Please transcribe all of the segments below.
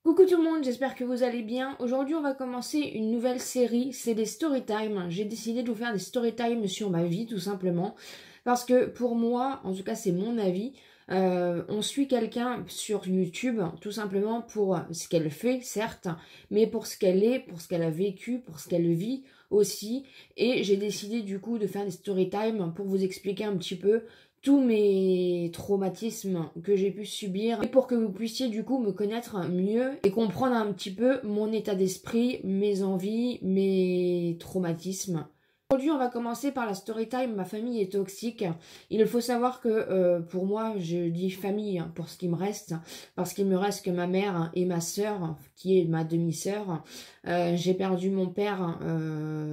Coucou tout le monde, j'espère que vous allez bien. Aujourd'hui, on va commencer une nouvelle série, c'est des storytime. J'ai décidé de vous faire des storytime sur ma vie, tout simplement. Parce que pour moi, en tout cas c'est mon avis, on suit quelqu'un sur YouTube, tout simplement pour ce qu'elle fait, certes, mais pour ce qu'elle est, pour ce qu'elle a vécu, pour ce qu'elle vit aussi. Et j'ai décidé du coup de faire des storytime pour vous expliquer un petit peu tous mes traumatismes que j'ai pu subir et pour que vous puissiez du coup me connaître mieux et comprendre un petit peu mon état d'esprit, mes envies, mes traumatismes. Aujourd'hui, on va commencer par la story time. Ma famille est toxique. Il faut savoir que pour moi, je dis famille pour ce qui me reste, parce qu'il me reste que ma mère et ma sœur, qui est ma demi-sœur. J'ai perdu mon père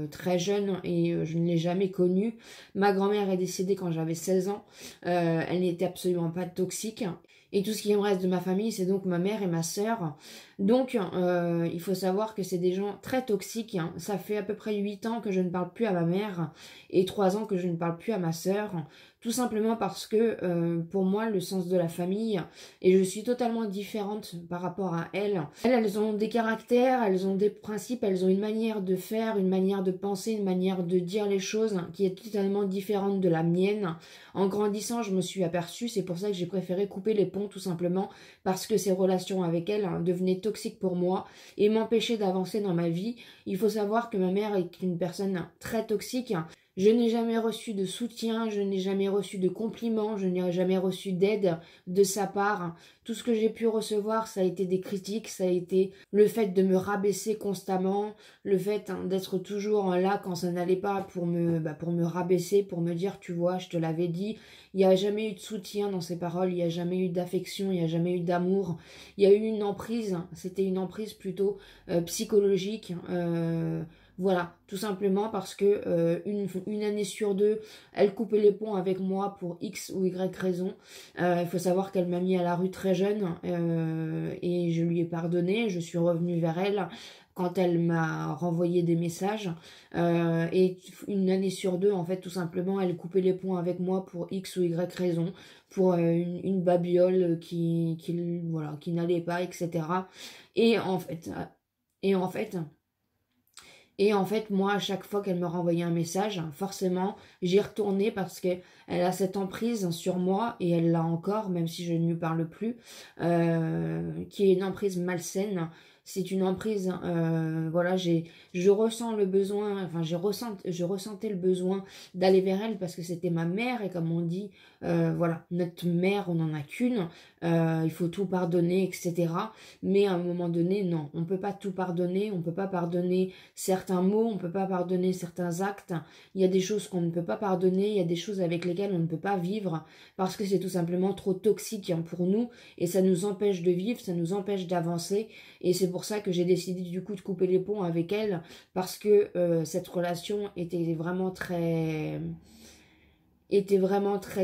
très jeune et je ne l'ai jamais connu. Ma grand-mère est décédée quand j'avais 16 ans. Elle n'était absolument pas toxique. Et tout ce qui me reste de ma famille, c'est donc ma mère et ma sœur. Donc, il faut savoir que c'est des gens très toxiques. Ça fait à peu près 8 ans que je ne parle plus à ma mère et 3 ans que je ne parle plus à ma sœur. Tout simplement parce que, pour moi, le sens de la famille, et je suis totalement différente par rapport à elles. Elles ont des caractères, elles ont des principes, elles ont une manière de faire, une manière de penser, une manière de dire les choses qui est totalement différente de la mienne. En grandissant, je me suis aperçue, c'est pour ça que j'ai préféré couper les ponts tout simplement, parce que ces relations avec elles devenaient toxiques pour moi et m'empêchaient d'avancer dans ma vie. Il faut savoir que ma mère est une personne très toxique. Je n'ai jamais reçu de soutien, je n'ai jamais reçu de compliments, je n'ai jamais reçu d'aide de sa part. Tout ce que j'ai pu recevoir, ça a été des critiques, ça a été le fait de me rabaisser constamment, le fait d'être toujours là quand ça n'allait pas pour me rabaisser, pour me dire, tu vois, je te l'avais dit. Il n'y a jamais eu de soutien dans ses paroles, il n'y a jamais eu d'affection, il n'y a jamais eu d'amour. Il y a eu une emprise, c'était une emprise plutôt psychologique. Voilà, tout simplement parce que une année sur deux, elle coupait les ponts avec moi pour X ou Y raison. Il faut savoir qu'elle m'a mis à la rue très jeune et je lui ai pardonné. Je suis revenue vers elle quand elle m'a renvoyé des messages. Et une année sur deux, en fait, tout simplement, elle coupait les ponts avec moi pour X ou Y raison, pour une babiole voilà, qui n'allait pas, etc. Et en fait, et en fait, et en fait, moi, à chaque fois qu'elle me renvoyait un message, forcément, j'y retournais parce qu'elle a cette emprise sur moi, et elle l'a encore, même si je ne lui parle plus, qui est une emprise malsaine. C'est une emprise, voilà, je ressens le besoin, enfin, je ressentais le besoin d'aller vers elle parce que c'était ma mère, et comme on dit, voilà, notre mère, on n'en a qu'une, il faut tout pardonner, etc. Mais à un moment donné, non, on ne peut pas tout pardonner, on ne peut pas pardonner certains mots, on ne peut pas pardonner certains actes. Il y a des choses qu'on ne peut pas pardonner, il y a des choses avec lesquelles on ne peut pas vivre parce que c'est tout simplement trop toxique pour nous et ça nous empêche de vivre, ça nous empêche d'avancer. Et c'est pour ça que j'ai décidé du coup de couper les ponts avec elle, parce que cette relation était vraiment très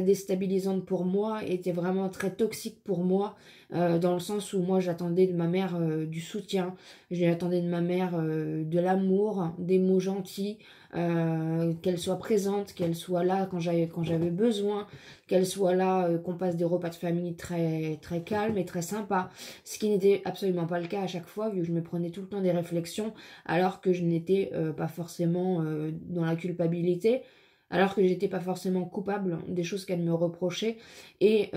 déstabilisante pour moi, était vraiment très toxique pour moi, dans le sens où moi j'attendais de ma mère du soutien, j'attendais de ma mère de l'amour, des mots gentils, qu'elle soit présente, qu'elle soit là quand j'avais besoin, qu'elle soit là, qu'on passe des repas de famille très, très calmes et très sympas, ce qui n'était absolument pas le cas à chaque fois, vu que je me prenais tout le temps des réflexions, alors que je n'étais pas forcément dans la culpabilité, alors que j'étais pas forcément coupable des choses qu'elle me reprochait. Et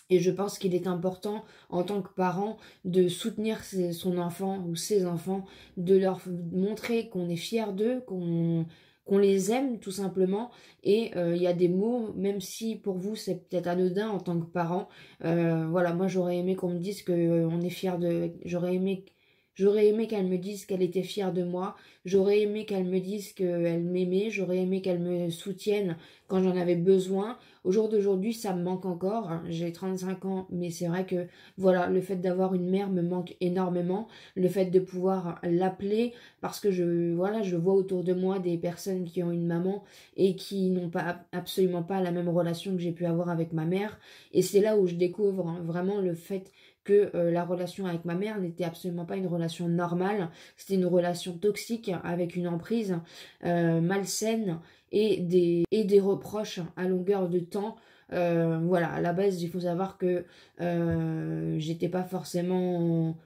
je pense qu'il est important en tant que parent de soutenir son enfant ou ses enfants, de leur montrer qu'on est fier d'eux, qu'on les aime tout simplement. Et il y a des mots, même si pour vous c'est peut-être anodin en tant que parent, voilà, moi j'aurais aimé qu'on me dise qu'on est fier de... J'aurais aimé qu'elle me dise qu'elle était fière de moi. J'aurais aimé qu'elle me dise qu'elle m'aimait. J'aurais aimé qu'elle me soutienne quand j'en avais besoin. Au jour d'aujourd'hui, ça me manque encore. J'ai 35 ans, mais c'est vrai que voilà, le fait d'avoir une mère me manque énormément. Le fait de pouvoir l'appeler, parce que je vois autour de moi des personnes qui ont une maman et qui n'ont pas absolument pas la même relation que j'ai pu avoir avec ma mère. Et c'est là où je découvre vraiment le fait que la relation avec ma mère n'était absolument pas une relation normale, c'était une relation toxique avec une emprise malsaine et des reproches à longueur de temps Voilà, à la base, il faut savoir que j'étais pas forcément...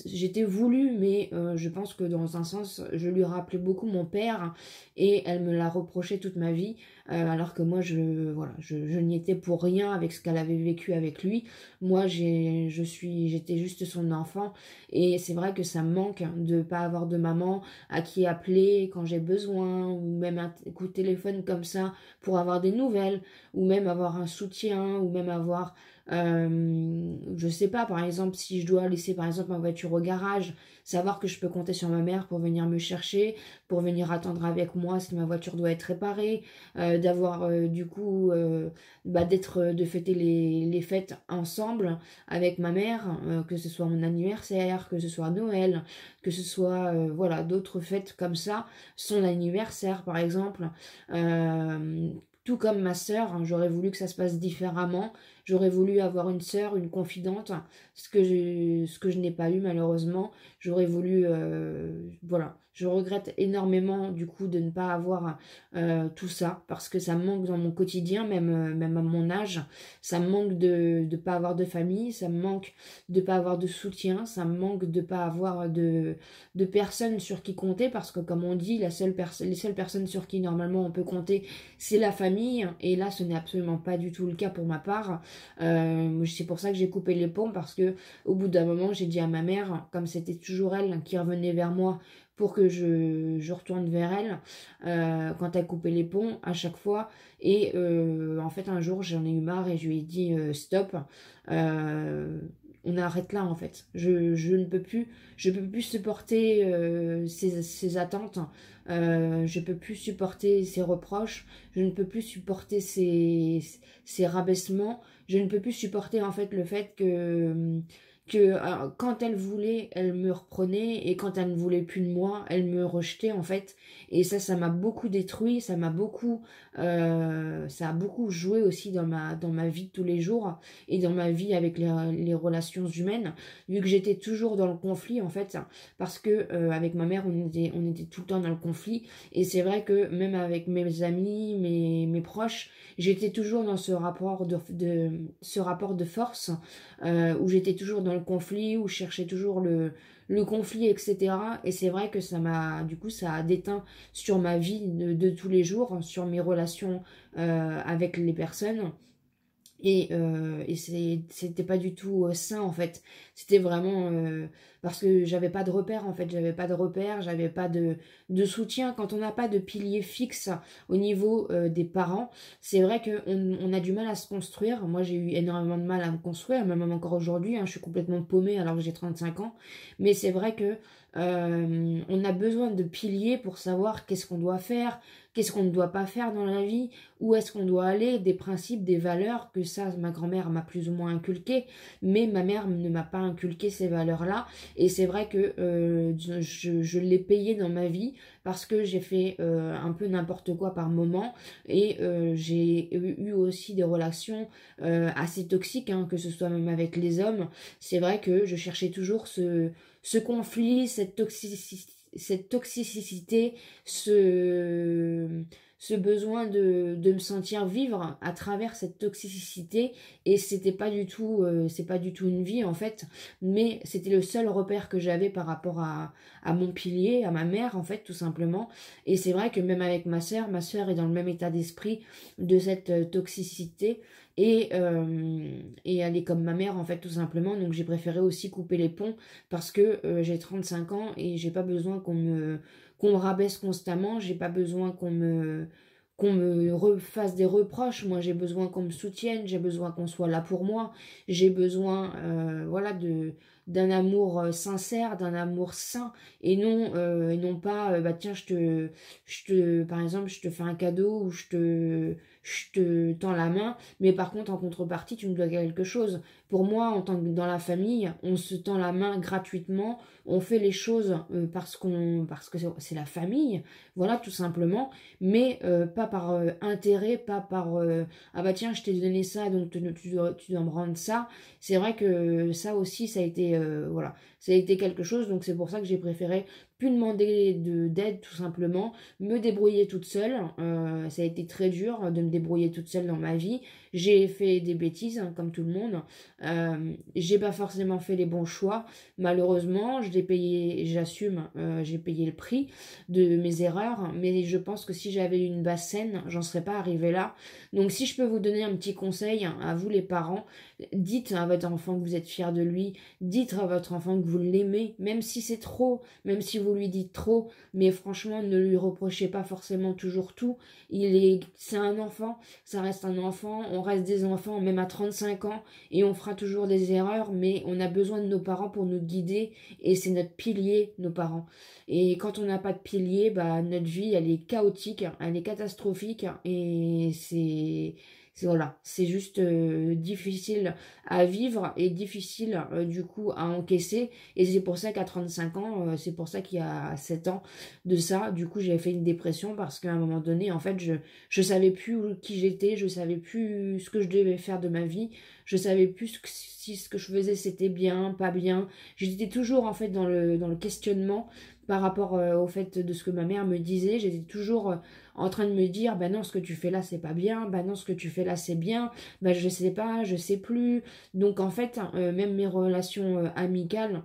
J'étais voulue, mais je pense que dans un sens, je lui rappelais beaucoup mon père et elle me l'a reproché toute ma vie, alors que moi, voilà, je n'y étais pour rien avec ce qu'elle avait vécu avec lui. Moi, j'étais juste son enfant et c'est vrai que ça me manque de pas avoir de maman à qui appeler quand j'ai besoin ou même un coup de téléphone comme ça pour avoir des nouvelles ou même avoir un soutien ou même avoir je sais pas, par exemple, si je dois laisser par exemple ma voiture au garage, savoir que je peux compter sur ma mère pour venir me chercher, pour venir attendre avec moi si ma voiture doit être réparée, d'avoir du coup, de fêter les fêtes ensemble avec ma mère, que ce soit mon anniversaire, que ce soit Noël, que ce soit voilà d'autres fêtes comme ça, son anniversaire par exemple. Euh, Tout comme ma sœur, hein, j'aurais voulu que ça se passe différemment. J'aurais voulu avoir une sœur, une confidente, ce que je n'ai pas eu malheureusement. J'aurais voulu, voilà. Je regrette énormément du coup de ne pas avoir tout ça parce que ça me manque dans mon quotidien, même à mon âge. Ça me manque de ne pas avoir de famille, ça me manque de ne pas avoir de soutien, ça me manque de ne pas avoir de personnes sur qui compter parce que comme on dit, les seules personnes sur qui normalement on peut compter, c'est la famille. Et là, ce n'est absolument pas du tout le cas pour ma part. C'est pour ça que j'ai coupé les ponts parce que au bout d'un moment, j'ai dit à ma mère, comme c'était toujours elle qui revenait vers moi pour que je retourne vers elle, quand elle coupait les ponts à chaque fois. Et en fait, un jour, j'en ai eu marre et je lui ai dit stop. On arrête là en fait. Je ne peux plus, je peux plus supporter ces attentes. Je peux plus supporter ces reproches. Je ne peux plus supporter ces rabaissements. Je ne peux plus supporter en fait le fait que quand elle voulait, elle me reprenait et quand elle ne voulait plus de moi, elle me rejetait en fait. Et ça m'a beaucoup détruit, ça a beaucoup joué aussi dans ma vie de tous les jours et dans ma vie avec les relations humaines, vu que j'étais toujours dans le conflit en fait, parce que avec ma mère, on était tout le temps dans le conflit. Et c'est vrai que même avec mes amis, mes proches, j'étais toujours dans ce rapport de force où j'étais toujours dans le conflit, où je cherchais toujours le conflit, etc. Et c'est vrai que du coup, ça a déteint sur ma vie de tous les jours, sur mes relations avec les personnes. Et c'était pas du tout sain en fait. C'était vraiment parce que j'avais pas de repère en fait. J'avais pas de repère, j'avais pas de soutien. Quand on n'a pas de pilier fixe au niveau des parents, c'est vrai qu'on a du mal à se construire. Moi j'ai eu énormément de mal à me construire, même encore aujourd'hui. Hein, je suis complètement paumée alors que j'ai 35 ans. Mais c'est vrai que on a besoin de piliers pour savoir qu'est-ce qu'on doit faire, qu'est-ce qu'on ne doit pas faire dans la vie, où est-ce qu'on doit aller, des principes, des valeurs, que ça, ma grand-mère m'a plus ou moins inculqué, mais ma mère ne m'a pas inculqué ces valeurs-là. Et c'est vrai que je l'ai payé dans ma vie parce que j'ai fait un peu n'importe quoi par moment et j'ai eu aussi des relations assez toxiques, hein, que ce soit même avec les hommes. C'est vrai que je cherchais toujours ce conflit, cette toxicité, ce besoin de me sentir vivre à travers cette toxicité. Et c'est pas du tout une vie en fait, mais c'était le seul repère que j'avais par rapport à mon pilier, à ma mère en fait, tout simplement. Et c'est vrai que même avec ma sœur est dans le même état d'esprit de cette toxicité. Et elle est comme ma mère en fait tout simplement, donc j'ai préféré aussi couper les ponts parce que j'ai 35 ans et j'ai pas besoin qu'on me rabaisse constamment, j'ai pas besoin qu'on me refasse des reproches, moi j'ai besoin qu'on me soutienne, j'ai besoin qu'on soit là pour moi, j'ai besoin voilà d'un amour sincère, d'un amour sain et non pas bah tiens par exemple je te fais un cadeau ou je te tends la main, mais par contre en contrepartie tu me dois quelque chose. Pour moi, en tant que dans la famille, on se tend la main gratuitement, on fait les choses parce que c'est la famille, voilà tout simplement, mais pas par intérêt, pas par ah bah tiens je t'ai donné ça donc tu dois me rendre ça. C'est vrai que ça aussi ça a été voilà, ça a été quelque chose, donc c'est pour ça que j'ai préféré plus demander d'aide tout simplement, me débrouiller toute seule. Ça a été très dur de me débrouiller toute seule dans ma vie. j'ai fait des bêtises, hein, comme tout le monde. J'ai pas forcément fait les bons choix. Malheureusement, je l'ai payé, j'assume, j'ai payé le prix de mes erreurs. Mais je pense que si j'avais eu une base saine, j'en serais pas arrivée là. Donc si je peux vous donner un petit conseil à vous les parents, dites à votre enfant que vous êtes fiers de lui, dites à votre enfant que vous l'aimez, même si c'est trop, même si vous lui dites trop, mais franchement ne lui reprochez pas forcément toujours tout. C'est un enfant, ça reste un enfant, on reste des enfants même à 35 ans et on fera toujours des erreurs, mais on a besoin de nos parents pour nous guider et c'est notre pilier, nos parents. Et quand on n'a pas de pilier, bah notre vie elle est chaotique, elle est catastrophique et voilà, c'est juste difficile à vivre et difficile du coup à encaisser. Et c'est pour ça qu'à 35 ans, c'est pour ça qu'il y a 7 ans de ça, du coup j'ai fait une dépression parce qu'à un moment donné, en fait, je savais plus qui j'étais, je savais plus ce que je devais faire de ma vie, je savais plus si ce que je faisais c'était bien, pas bien. J'étais toujours en fait dans le questionnement par rapport au fait de ce que ma mère me disait. J'étais toujours en train de me dire, bah non, ce que tu fais là, c'est pas bien, bah non, ce que tu fais là, c'est bien, bah je sais pas, je sais plus. Donc en fait, même mes relations amicales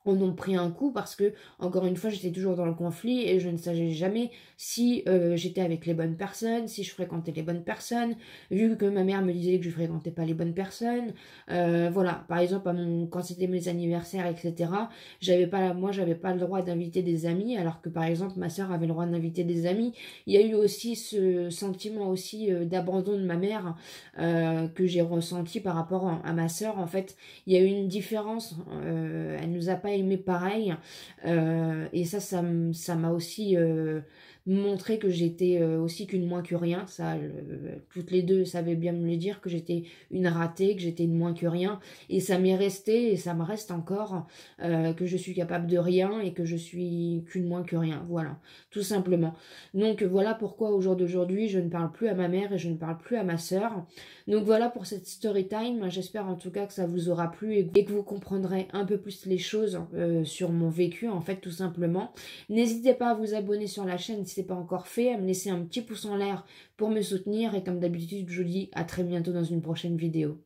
en ont pris un coup parce que, encore une fois, j'étais toujours dans le conflit et je ne savais jamais si j'étais avec les bonnes personnes, si je fréquentais les bonnes personnes, vu que ma mère me disait que je fréquentais pas les bonnes personnes. Voilà, par exemple, quand c'était mes anniversaires, etc., moi, j'avais pas le droit d'inviter des amis, alors que, par exemple, ma soeur avait le droit d'inviter des amis. Il y a eu aussi ce sentiment aussi d'abandon de ma mère que j'ai ressenti par rapport à ma soeur. En fait, il y a eu une différence, elle nous a pas aimé pareil, et ça m'a aussi montré que j'étais aussi qu'une moins que rien. Ça, toutes les deux savaient bien me le dire, que j'étais une ratée, que j'étais une moins que rien, et ça m'est resté et ça me reste encore, que je suis capable de rien et que je suis qu'une moins que rien, voilà, tout simplement. Donc voilà pourquoi au jour d'aujourd'hui je ne parle plus à ma mère et je ne parle plus à ma sœur. Donc voilà pour cette story time. J'espère en tout cas que ça vous aura plu et que vous comprendrez un peu plus les choses sur mon vécu, en fait, tout simplement. N'hésitez pas à vous abonner sur la chaîne si ce n'est pas encore fait, à me laisser un petit pouce en l'air pour me soutenir et comme d'habitude je vous dis à très bientôt dans une prochaine vidéo.